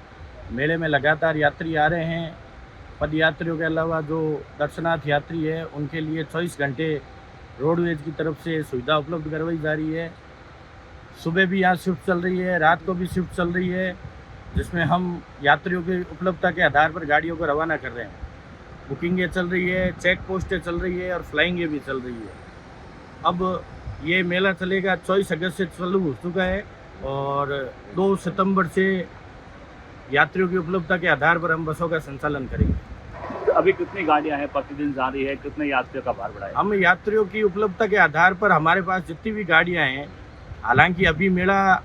मेले में लगातार यात्री आ रहे हैं। पद यात्रियों के अलावा जो दर्शनार्थ यात्री है उनके लिए 24 घंटे रोडवेज की तरफ से सुविधा उपलब्ध करवाई जा रही है। सुबह भी यहाँ शिफ्ट चल रही है, रात को भी शिफ्ट चल रही है, जिसमें हम यात्रियों की उपलब्धता के आधार पर गाड़ियों को रवाना कर रहे हैं। बुकिंगें चल रही है, चेक पोस्टें चल रही है और फ्लाइंगें भी चल रही है। अब ये मेला चलेगा 24 अगस्त से चालू हो चुका है और 2 सितंबर से यात्रियों की उपलब्धता के आधार पर हम बसों का संचालन करेंगे। तो अभी कितनी गाड़ियां हैं प्रतिदिन जा रही है, कितने यात्रियों का भार बढ़ा है? हम यात्रियों की उपलब्धता के आधार पर हमारे पास जितनी भी गाड़ियां हैं, हालांकि अभी मेला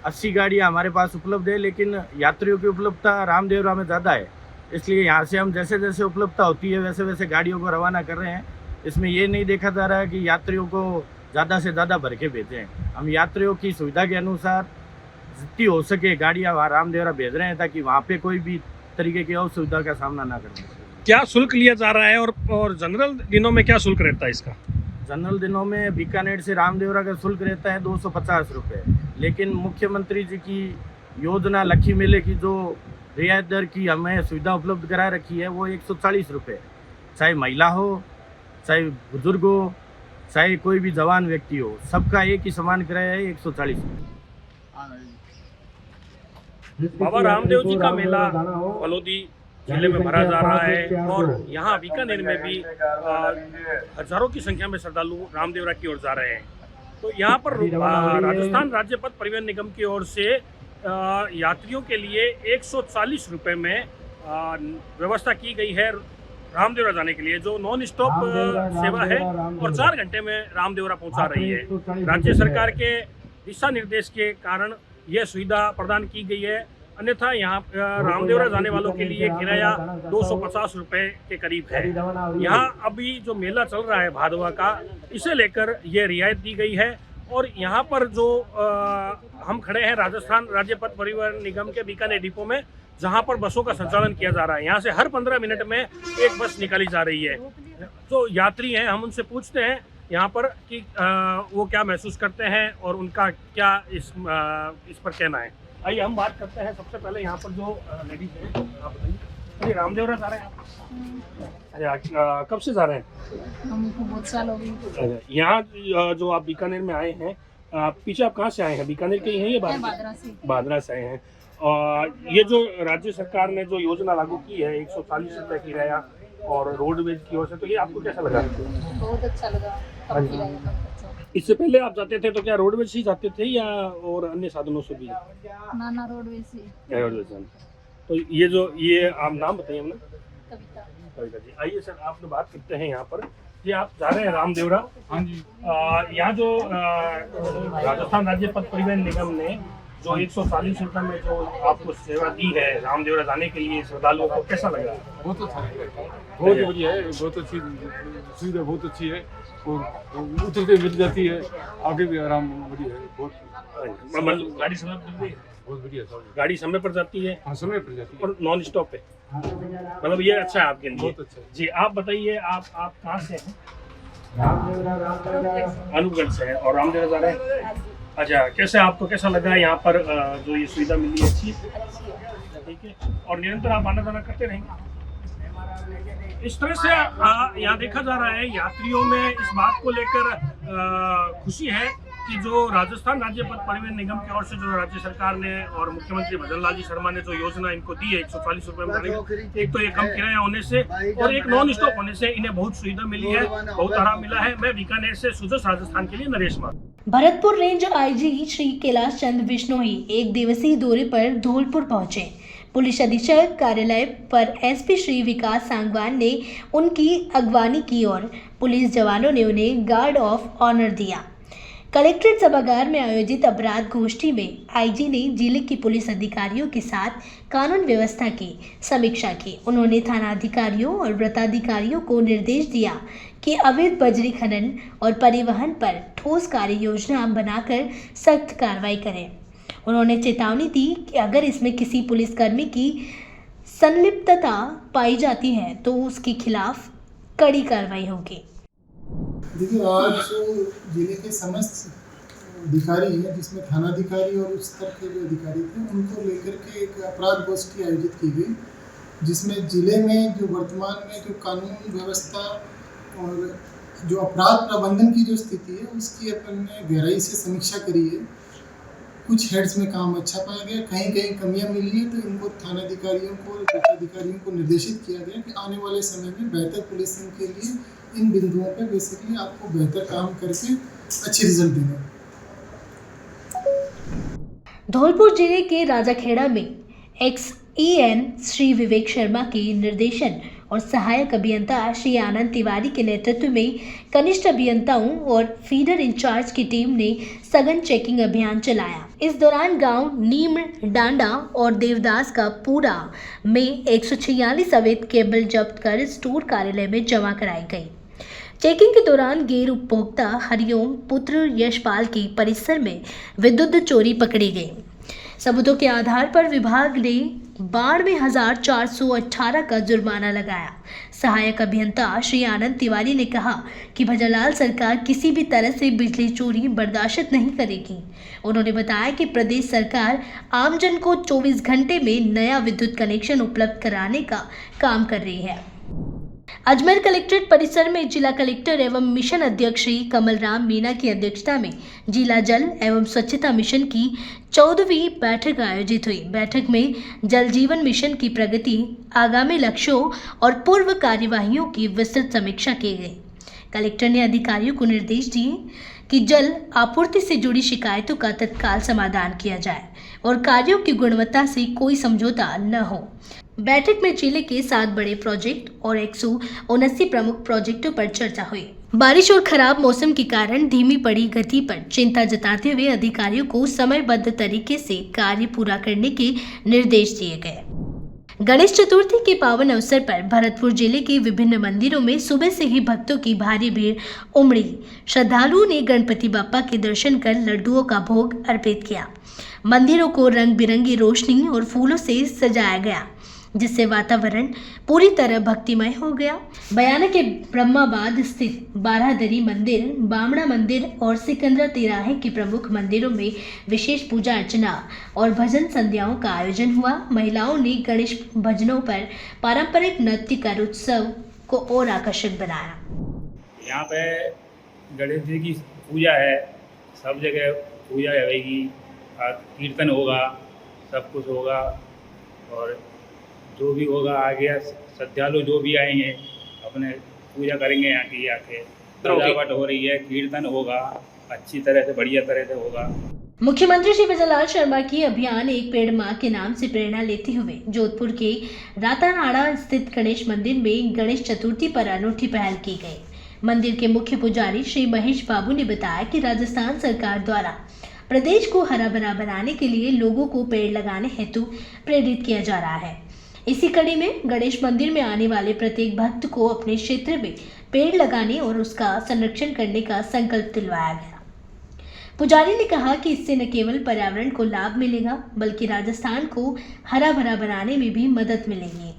80 गाड़ियां हमारे पास उपलब्ध है, लेकिन यात्रियों की उपलब्धता रामदेवरा में ज़्यादा है, इसलिए यहाँ से हम जैसे जैसे उपलब्धता होती है वैसे वैसे गाड़ियों को रवाना कर रहे हैं। इसमें ये नहीं देखा जा रहा है कि यात्रियों को ज़्यादा से ज़्यादा भर के भेजें। हम यात्रियों की सुविधा के अनुसार जितनी हो सके गाड़ियाँ वहाँ रामदेवरा भेज रहे हैं ताकि वहाँ पे कोई भी तरीके की असुविधा का सामना ना करें। क्या शुल्क लिया जा रहा है और जनरल दिनों में क्या शुल्क रहता है इसका? जनरल दिनों में बीकानेर से रामदेवरा का शुल्क रहता है 250 रुपये, लेकिन मुख्यमंत्री जी की योजना लक्खी मेले की जो रियायत दर की हमें सुविधा उपलब्ध करा रखी है वो 140 रुपये। चाहे महिला हो, चाहे बुजुर्ग हो, चाहे कोई भी जवान व्यक्ति हो, सबका एक ही समान किराया है 140 रुपये। बाबा रामदेव जी का मेला फलोदी जिले में भरा जा रहा है और यहाँ बीकानेर में भी हजारों की संख्या में श्रद्धालु रामदेवरा की ओर जा रहे हैं। तो यहाँ पर राजस्थान राज्य पथ परिवहन निगम की ओर से यात्रियों के लिए 140 रुपये में व्यवस्था की गई है रामदेवरा जाने के लिए, जो नॉन स्टॉप सेवा है और 4 घंटे में रामदेवरा पहुँचा रही है। राज्य सरकार के दिशा निर्देश के कारण यह सुविधा प्रदान की गई है, अन्यथा यहाँ रामदेवरा जाने वालों के लिए किराया 250 रुपये के करीब है। यहाँ अभी जो मेला चल रहा है भादवा का, इसे लेकर ये रियायत दी गई है और यहाँ पर जो हम खड़े हैं राजस्थान राज्य पथ परिवहन निगम के बीकानेर डिपो में, जहाँ पर बसों का संचालन किया जा रहा है। यहाँ से हर 15 मिनट में एक बस निकाली जा रही है। जो यात्री हैं हम उनसे पूछते हैं यहाँ पर कि वो क्या महसूस करते हैं और उनका क्या इस पर कहना है। आइए हम बात करते हैं। सबसे पहले यहाँ पर जो लेडीज है, आप बताइए, रामदेवरा जा रहे हैं आप? कब से जा रहे हैं? हमको बहुत साल हो गए। यहाँ जो आप बीकानेर में आए हैं, पीछे आप कहाँ से आए हैं? बीकानेर के ही हैं या बादरा से आए हैं? और ये जो राज्य सरकार ने जो योजना लागू की है 140 रुपये किराया और रोडवेज की ओर से, तो ये आपको कैसा लगा? बहुत अच्छा लगा। इससे पहले आप जाते थे तो क्या रोडवेज से ही जाते थे या और अन्य साधनों से भी? ना रोडवेज से। रोडवेज। तो ये आप नाम बताइए अपना। कविता जी। आइए सर, आपने बात करते हैं यहाँ पर, ये आप जा रहे हैं रामदेवरा। हाँ जी। यहाँ जो राजस्थान राज्य पथ परिवहन निगम ने जो 140 रुपये में जो आपको सेवा दी है रामदेवरा जाने के लिए श्रद्धालुओं को, कैसा लगा? बहुत अच्छा, बहुत बढ़िया है, बहुत अच्छी सुविधा, बहुत अच्छी है और उतरते मिल जाती है, आगे भी आराम बढ़िया है। बहुत गाड़ी समय पर मिलती है? बहुत बढ़िया। गाड़ी समय पर जाती है? हाँ, समय पर जाती है और नॉन स्टॉप है, मतलब ये अच्छा है आपके लिए। बहुत अच्छा जी। आप बताइए, आप कहाँ से हैं? अनूपगढ़ से हैं और रामदेवरा जा रहे हैं। अच्छा, कैसे आपको कैसा लगा यहाँ पर जो ये सुविधा मिली है? अच्छी है, ठीक है। और निरंतर आप आना जाना करते रहेंगे? इस तरह से यहाँ देखा जा रहा है यात्रियों में इस बात को लेकर खुशी है कि जो राजस्थान राज्य पथ परिवहन निगम की ओर से जो राज्य सरकार ने और मुख्यमंत्री भजनलाल जी शर्मा ने जो योजना इनको दी है 140 रुपये में, एक तो ये कम किराया होने से और एक नॉन स्टॉप होने से इन्हें बहुत सुविधा मिली है, बहुत आराम मिला है। मैं बीकानेर से सुजस राजस्थान के लिए नरेश मान। भरतपुर रेंज आईजी श्री कैलाश चंद्र बिश्नोई 1 दिवसीय दौरे पर धौलपुर पहुंचे। पुलिस अधीक्षक कार्यालय पर एसपी श्री विकास सांगवान ने उनकी अगवानी की और पुलिस जवानों ने उन्हें गार्ड ऑफ ऑनर दिया। कलेक्ट्रेट सभागार में आयोजित अपराध गोष्ठी में आईजी ने जिले की पुलिस अधिकारियों के साथ कानून व्यवस्था की समीक्षा की। उन्होंने थाना अधिकारियों और व्रताधिकारियों को निर्देश दिया कि अवैध बजरी खनन और परिवहन पर ठोस कार्य योजना बनाकर सख्त कार्रवाई करें। उन्होंने चेतावनी दी कि अगर इसमें किसी पुलिसकर्मी की संलिप्तता पाई जाती है तो उसके खिलाफ कड़ी कार्रवाई होगी। देखिए, आज जिले के समस्त अधिकारी हैं, जिसमें थानाधिकारी और उस स्तर के जो अधिकारी थे, उनको लेकर के एक अपराध गोष्ठी आयोजित की गई, जिसमें जिले में जो वर्तमान में जो कानून व्यवस्था और जो अपराध प्रबंधन की जो स्थिति है उसकी अपन ने गहराई से समीक्षा करी है। कुछ हेड्स में काम अच्छा पाया गया, कहीं कहीं कमियां मिली है, तो इनको थानाधिकारियों को और अधिकारियों को निर्देशित किया गया कि आने वाले समय में बेहतर पुलिसिंग के लिए इन बिंदुओं पे बेसिकली आपको बेहतर काम करके अच्छे रिजल्ट देने। धौलपुर जिले के राजाखेड़ा में XEN श्री विवेक शर्मा के निर्देशन और सहायक अभियंता श्री आनंद तिवारी के नेतृत्व में कनिष्ठ अभियंताओं और फीडर इंचार्ज की टीम ने सघन चेकिंग अभियान चलाया। इस दौरान गांव नीम डांडा और देवदास का पूरा में 146 अवैध केबल जब्त कर स्टोर कार्यालय में जमा कराई गई। चेकिंग के दौरान गैर उपभोक्ता हरिओम पुत्र यशपाल की परिसर में विद्युत चोरी पकड़ी गई। सबूतों के आधार पर विभाग ने 92,418 का जुर्माना लगाया। सहायक अभियंता श्री आनंद तिवारी ने कहा कि भजनलाल सरकार किसी भी तरह से बिजली चोरी बर्दाश्त नहीं करेगी। उन्होंने बताया कि प्रदेश सरकार आमजन को 24 घंटे में नया विद्युत कनेक्शन उपलब्ध कराने का काम कर रही है। अजमेर कलेक्ट्रेट परिसर में जिला कलेक्टर एवं मिशन अध्यक्ष श्री कमलराम मीना की अध्यक्षता में जिला जल एवं स्वच्छता मिशन की 14वीं बैठक आयोजित हुई। बैठक में जल जीवन मिशन की प्रगति, आगामी लक्ष्यों और पूर्व कार्यवाहियों की विस्तृत समीक्षा की गई। कलेक्टर ने अधिकारियों को निर्देश दिए कि जल आपूर्ति से जुड़ी शिकायतों का तत्काल समाधान किया जाए और कार्यों की गुणवत्ता से कोई समझौता न हो। बैठक में जिले के 7 बड़े प्रोजेक्ट और 179 प्रमुख प्रोजेक्टों पर चर्चा हुई। बारिश और खराब मौसम के कारण धीमी पड़ी गति पर चिंता जताते हुए अधिकारियों को समयबद्ध तरीके से कार्य पूरा करने के निर्देश दिए गए। गणेश चतुर्थी के पावन अवसर पर भरतपुर जिले के विभिन्न मंदिरों में सुबह से ही भक्तों की भारी भीड़ उमड़ी। श्रद्धालुओं ने गणपति बाप्पा के दर्शन कर लड्डुओं का भोग अर्पित किया। मंदिरों को रंग बिरंगी रोशनी और फूलों से सजाया गया, जिससे वातावरण पूरी तरह भक्तिमय हो गया। बयाना के ब्रह्माबाद स्थित बारादरी मंदिर, बामणा मंदिर और सिकंदरा तिराहे के प्रमुख मंदिरों में विशेष पूजा अर्चना और भजन संध्याओं का आयोजन हुआ। महिलाओं ने गणेश भजनों पर पारंपरिक नृत्य कर उत्सव को और आकर्षक बनाया। यहाँ पे गणेश जी की पूजा है, सब जगह पूजा रहेगी, कीर्तन होगा, सब कुछ होगा और जो भी होगा आगे श्रद्धालु जो भी आएंगे अपने पूजा करेंगे। यहाँ की आके सजावट हो रही है, कीर्तन होगा, अच्छी तरह से बढ़िया तरह से होगा। मुख्यमंत्री श्री भजनलाल शर्मा की अभियान एक पेड़ मां के नाम से प्रेरणा लेते हुए जोधपुर के रातानाड़ा स्थित गणेश मंदिर में गणेश चतुर्थी पर अनूठी पहल की गई। मंदिर के मुख्य पुजारी श्री महेश बाबू ने बताया कि राजस्थान सरकार द्वारा प्रदेश को हरा भरा बनाने के लिए लोगों को पेड़ लगाने हेतु प्रेरित किया जा रहा है। इसी कड़ी में गणेश मंदिर में आने वाले प्रत्येक भक्त को अपने क्षेत्र में पेड़ लगाने और उसका संरक्षण करने का संकल्प दिलवाया गया। पुजारी ने कहा कि इससे न केवल पर्यावरण को लाभ मिलेगा बल्कि राजस्थान को हरा भरा बनाने में भी मदद मिलेगी।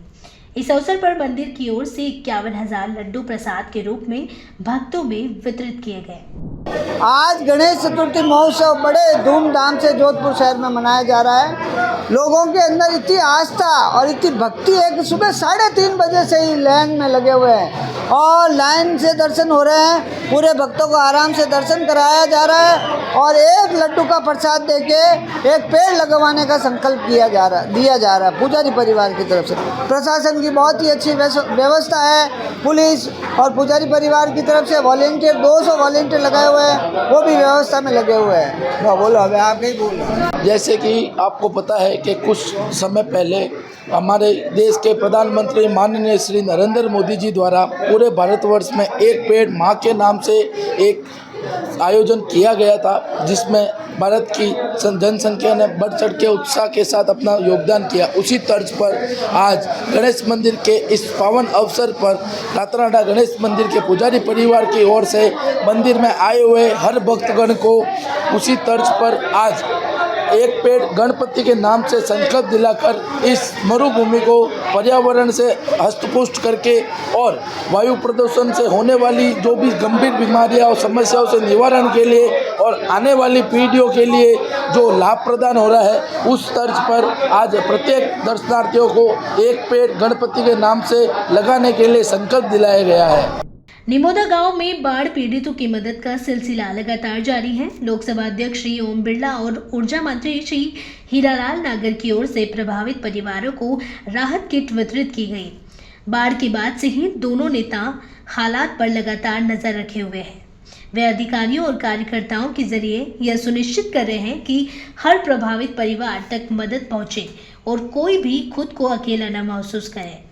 इस अवसर पर मंदिर की ओर से 51,000 लड्डू प्रसाद के रूप में भक्तों में वितरित किए गए। आज गणेश चतुर्थी महोत्सव बड़े धूमधाम से जोधपुर शहर में मनाया जा रहा है। लोगों के अंदर इतनी आस्था और इतनी भक्ति है कि सुबह 3:30 बजे से ही लाइन में लगे हुए हैं और लाइन से दर्शन हो रहे हैं। पूरे भक्तों को आराम से दर्शन कराया जा रहा है और एक लड्डू का प्रसाद देके एक पेड़ लगवाने का संकल्प दिया जा रहा है पुजारी परिवार की तरफ से। प्रशासन की बहुत ही अच्छी व्यवस्था है। पुलिस और पुजारी परिवार की तरफ से वॉलेंटियर 200 वॉलेंटियर लगाए हुए हैं, वो भी व्यवस्था में लगे हुए हैं। बोलो, अभी आप ही बोलो। जैसे कि आपको पता है कि कुछ समय पहले हमारे देश के प्रधानमंत्री माननीय श्री नरेंद्र मोदी जी द्वारा पूरे भारतवर्ष में एक पेड़ माँ के नाम से एक आयोजन किया गया था, जिसमें भारत की जनसंख्या ने बढ़ चढ़ के उत्साह के साथ अपना योगदान किया। उसी तर्ज पर आज गणेश मंदिर के इस पावन अवसर पर रातनाडा गणेश मंदिर के पुजारी परिवार की ओर से मंदिर में आए हुए हर भक्तगण को उसी तर्ज पर आज एक पेड़ गणपति के नाम से संकल्प दिलाकर इस मरुभूमि को पर्यावरण से हस्तपुष्ट करके और वायु प्रदूषण से होने वाली जो भी गंभीर बीमारियां और समस्याओं से निवारण के लिए और आने वाली पीढ़ियों के लिए जो लाभ प्रदान हो रहा है, उस तर्ज पर आज प्रत्येक दर्शनार्थियों को एक पेड़ गणपति के नाम से लगाने के लिए संकल्प दिलाया गया है। निमोदा गांव में बाढ़ पीड़ितों की मदद का सिलसिला लगातार जारी है। लोकसभा अध्यक्ष श्री ओम बिरला और ऊर्जा मंत्री श्री हीरालाल नागर की ओर से प्रभावित परिवारों को राहत किट वितरित की गई। बाढ़ के बाद से ही दोनों नेता हालात पर लगातार नजर रखे हुए हैं। वे अधिकारियों और कार्यकर्ताओं के जरिए यह सुनिश्चित कर रहे हैं कि हर प्रभावित परिवार तक मदद पहुंचे और कोई भी खुद को अकेला न महसूस करे।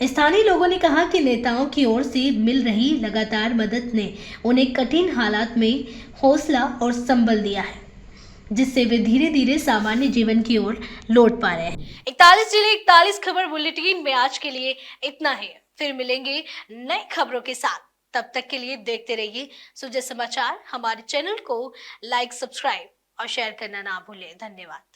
स्थानीय लोगों ने कहा कि नेताओं की ओर से मिल रही लगातार मदद ने उन्हें कठिन हालात में हौसला और संबल दिया है, जिससे वे धीरे धीरे सामान्य जीवन की ओर लौट पा रहे हैं। 41 जिले 41 खबर बुलेटिन में आज के लिए इतना ही। फिर मिलेंगे नई खबरों के साथ। तब तक के लिए देखते रहिए सुजय समाचार। हमारे चैनल को लाइक, सब्सक्राइब और शेयर करना ना भूलें। धन्यवाद।